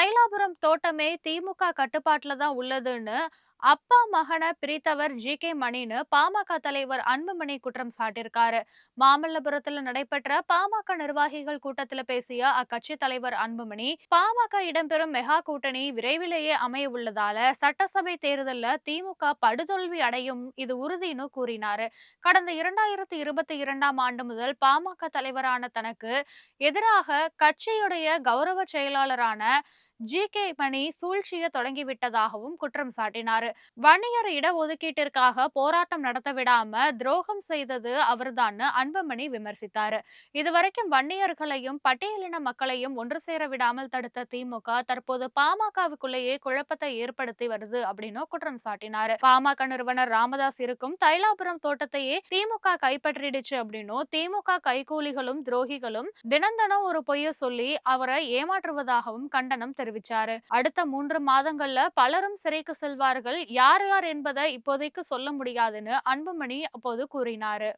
தைலாபுரம் தோட்டமே திமுக கட்டுப்பாட்டுல தான் உள்ளதுன்னு அப்பா மகனை பிரித்தவர் ஜி.கே. மணின்னு பாமக தலைவர் அன்புமணி குற்றம் சாட்டியிருக்காரு. மாமல்லபுரத்துல நடைபெற்ற பாமக நிர்வாகிகள் கூட்டத்துல பேசிய அக்கட்சி தலைவர் அன்புமணி, பாமக இடம்பெறும் மெகா கூட்டணி விரைவிலேயே அமைய உள்ளதால சட்டசபை தேர்தல்ல திமுக படுதோல்வி அடையும் இது உறுதின்னு கூறினாரு. கடந்த 2022ஆம் ஆண்டு முதல் பாமக தலைவரான தனக்கு எதிராக கட்சியுடைய கௌரவ செயலாளரான ஜி.கே. மணி சூழ்ச்சிய தொடங்கிவிட்டதாகவும் குற்றம் சாட்டினாரு. வன்னியர் இடஒதுக்கீட்டிற்காக போராட்டம் நடத்த விடாம துரோகம் செய்தது அவர்தான்னு அன்புமணி விமர்சித்தாரு. இதுவரைக்கும் வன்னியர்களையும் பட்டியலின மக்களையும் ஒன்று சேர விடாமல் தடுத்த திமுக தற்போது பாமகவுக்குள்ளேயே குழப்பத்தை ஏற்படுத்தி வருது அப்படின்னு குற்றம் சாட்டினாரு. பாமக நிறுவனர் ராமதாஸ் இருக்கும் தைலாபுரம் தோட்டத்தையே திமுக கைப்பற்றிடுச்சு அப்படின்னும், திமுக கைகூலிகளும் துரோகிகளும் தினம் ஒரு பொய்ய சொல்லி அவரை ஏமாற்றுவதாகவும் கண்டனம் தெரிவிச்சாரு. அடுத்த 3 மாதங்கள்ல பலரும் சிறைக்கு செல்வார்கள். யார் யார் என்பதை இப்போதைக்கு சொல்ல முடியாதுன்னு அன்புமணி அப்போது கூறினாரு.